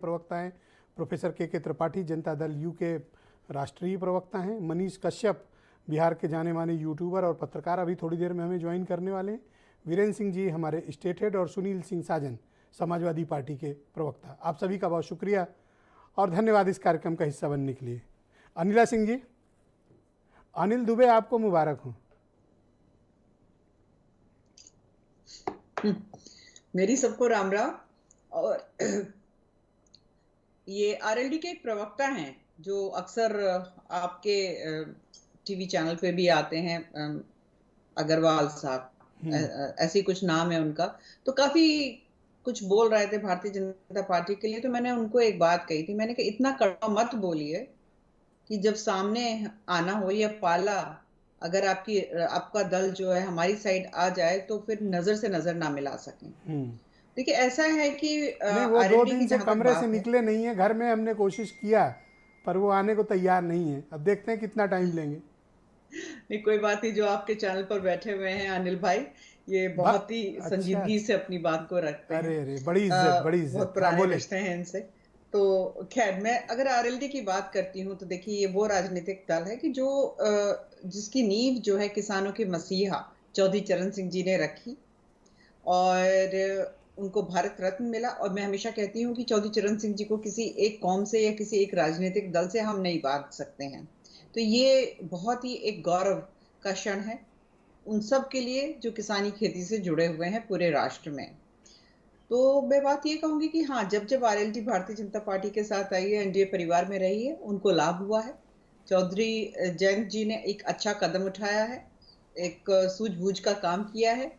प्रवक्ता हैं, प्रोफेसर के त्रिपाठी जनता दल यू के राष्ट्रीय प्रवक्ता हैं, मनीष कश्यप बिहार के जाने माने यूट्यूबर और पत्रकार अभी थोड़ी देर में हमें ज्वाइन करने वाले हैं, वीरेंद्र सिंह जी हमारे स्टेट हेड और सुनील सिंह साजन समाजवादी पार्टी के प्रवक्ता। आप सभी का बहुत शुक्रिया और धन्यवाद इस कार्यक्रम का हिस्सा बनने के लिए। अनिला सिंह जी, अनिल दुबे आपको मुबारक हो। मेरी सबको राम राम। और ये आरएलडी के एक प्रवक्ता हैं जो अक्सर आपके टीवी चैनल पे भी आते हैं, अग्रवाल साहब, ऐसी कुछ नाम है उनका। तो काफी कुछ बोल रहे थे भारतीय जनता पार्टी के लिए। तो मैंने उनको एक बात कही थी, मैंने कहा इतना कड़वा मत बोलिए कि जब सामने आना हो या पाला, अगर आपका दल जो है हमारी साइड आ जाए तो फिर नजर से नजर ना मिला सकें। देखिए ऐसा है कि नहीं, वो 2 दिन से कमरे से निकले नहीं है, घर में हमने कोशिश किया पर वो आने को तैयार नहीं है। अब देखते हैं कितना टाइम लेंगे। नहीं कोई बात नहीं, जो आपके चैनल पर बैठे हुए हैं अनिल भाई, ये बहुत ही संजीदगी से अपनी बात को रखते हैं। अरे बड़ी इज्जत, बड़ी इज्जत, बहुत पुराने रिश्ते हैं इनसे। तो खैर, मैं अगर आरएलडी की बात करती हूँ तो देखिए ये वो राजनीतिक दल है कि जो जिसकी नींव जो है किसानों के मसीहा चौधरी चरण सिंह जी ने रखी और उनको भारत रत्न मिला। और मैं हमेशा कहती हूँ कि चौधरी चरण सिंह जी को किसी एक कौम से या किसी एक राजनीतिक दल से हम नहीं बांध सकते हैं। तो ये बहुत ही एक गौरव का क्षण है उन सब के लिए जो किसानी खेती से जुड़े हुए हैं पूरे राष्ट्र में। तो मैं बात ये कहूंगी कि हाँ, जब आरएलडी भारतीय जनता पार्टी के साथ आई है, एनडीए परिवार में रही है, उनको लाभ हुआ है। चौधरी जयंत जी ने एक अच्छा कदम उठाया है, एक सूझबूझ का काम किया है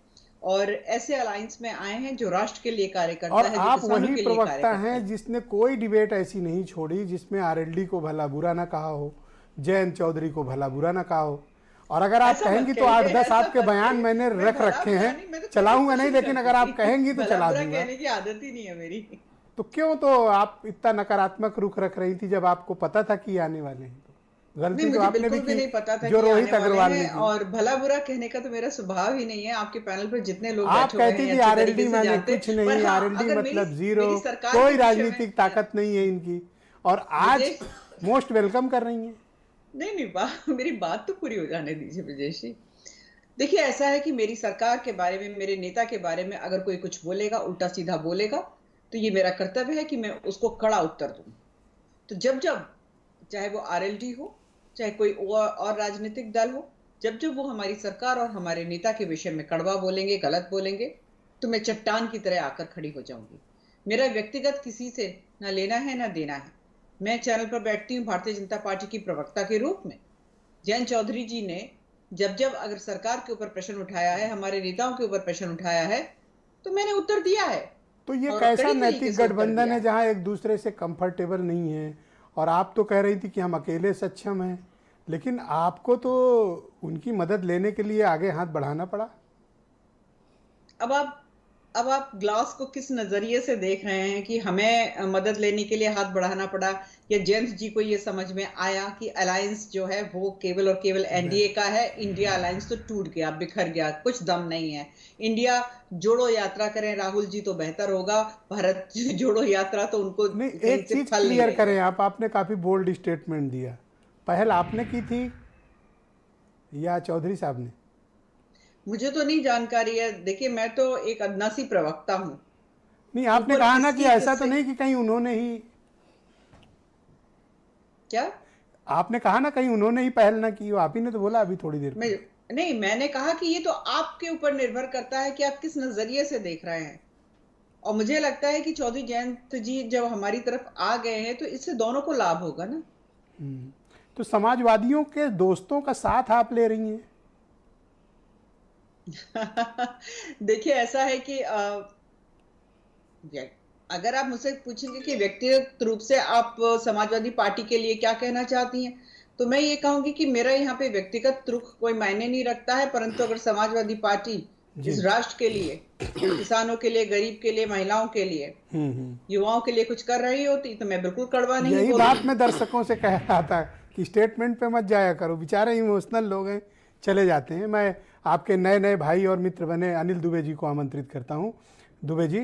और ऐसे अलायंस में आए हैं जो राष्ट्र के लिए कार्य करता और है, जो आप किसानों वही के लिए प्रवक्ता हैं जिसने कोई डिबेट ऐसी नहीं छोड़ी जिसमें आरएलडी को भला बुरा ना कहा हो, जयंत चौधरी को भला बुरा ना कहा हो। और अगर आप कहेंगी तो 8-10 आपके बयान मैंने रख रखे हैं, चलाऊंगा नहीं, लेकिन अगर आप कहेंगी तो चला दूंगा। कहने की आदत ही नहीं है मेरी। तो क्यों तो आप इतना नकारात्मक रुख रख रही थी जब आपको पता था कि आने वाले हैं? गलती तो आपने भी की, नहीं पता था जो रोहित अग्रवाल ने की। और भला बुरा कहने का तो मेरा स्वभाव ही नहीं है। आपके पैनल पर जितने लोग आप कहती कि आरएलडी माने कुछ नहीं, आरएलडी मतलब जीरो, कोई राजनीतिक ताकत नहीं है इनकी, और आज मोस्ट वेलकम कर रही है। नहीं, मेरी बात तो पूरी हो जाने दीजिए विजय जी। देखिए ऐसा है कि मेरी सरकार के बारे में, मेरे नेता के बारे में अगर कोई कुछ बोलेगा, उल्टा सीधा बोलेगा, तो ये मेरा कर्तव्य है कि मैं उसको कड़ा उत्तर दूं। तो जब चाहे वो आरएलडी हो, चाहे कोई और राजनीतिक दल हो, जब वो हमारी सरकार और हमारे नेता के विषय में कड़वा बोलेंगे, गलत बोलेंगे, तो मैं चट्टान की तरह आकर खड़ी हो जाऊंगी। मेरा व्यक्तिगत किसी से ना लेना है ना देना है। मैं चैनल पर बैठती हूँ भारतीय जनता पार्टी की प्रवक्ता के रूप में। जयंत चौधरी जी ने जब अगर सरकार के ऊपर प्रश्न उठाया है, हमारे नेताओं के ऊपर प्रश्न उठाया है, तो मैंने उत्तर दिया है। तो ये कैसा नैतिक गठबंधन है जहां एक दूसरे से कंफर्टेबल नहीं है? और आप तो कह रही थी कि हम अकेले सक्षम हैं, लेकिन आपको तो उनकी मदद लेने के लिए आगे हाथ बढ़ाना पड़ा। अब आप ग्लास को किस नजरिए से देख रहे हैं कि हमें मदद लेने के लिए हाथ बढ़ाना पड़ा, या जयंत जी को ये समझ में आया कि अलायंस जो है वो केवल और केवल एनडीए का है, इंडिया अलायंस तो टूट गया, बिखर गया, कुछ दम नहीं है। इंडिया जोड़ो यात्रा करें राहुल जी तो बेहतर होगा, भारत जोड़ो यात्रा तो उनको नहीं। एक चीज क्लियर करें आपने काफी बोल्ड स्टेटमेंट दिया, पहल आपने की थी या चौधरी साहब ने? मुझे तो नहीं जानकारी है। देखिए मैं तो एक अदना सी प्रवक्ता हूं। नहीं, आपने कहा ना कि ऐसा तो नहीं कि कहीं उन्होंने ही, क्या आपने कहा ना कहीं उन्होंने ही पहल ना की हो? आप ही ने तो बोला अभी थोड़ी देर में। नहीं, मैंने कहा कि ये तो आपके ऊपर निर्भर करता है कि आप किस नजरिए से देख रहे हैं। और मुझे लगता है कि चौधरी जयंत जी जब हमारी तरफ आ गए हैं तो इससे दोनों को लाभ होगा ना। तो समाजवादियों के दोस्तों का साथ आप ले रही हैं? देखिए ऐसा है कि अगर आप मुझसे पूछेंगे कि व्यक्तिगत रूप से आप समाजवादी पार्टी के लिए क्या कहना चाहती हैं, तो मैं ये कहूंगी कि मेरा यहाँ पे व्यक्तिगत रुख कोई मायने नहीं रखता है, परंतु अगर समाजवादी पार्टी इस राष्ट्र के लिए, किसानों के लिए, गरीब के लिए, महिलाओं के लिए, युवाओं के लिए कुछ कर रही होती तो मैं बिल्कुल कड़वा नहीं बोलूंगी। यही बात मैं दर्शकों से कह रहा था कि स्टेटमेंट पे मत जाया करो, बेचारे इमोशनल लोग हैं, चले जाते हैं। मैं आपके नए भाई और मित्र बने अनिल दुबे जी को आमंत्रित करता हूं। दुबे जी,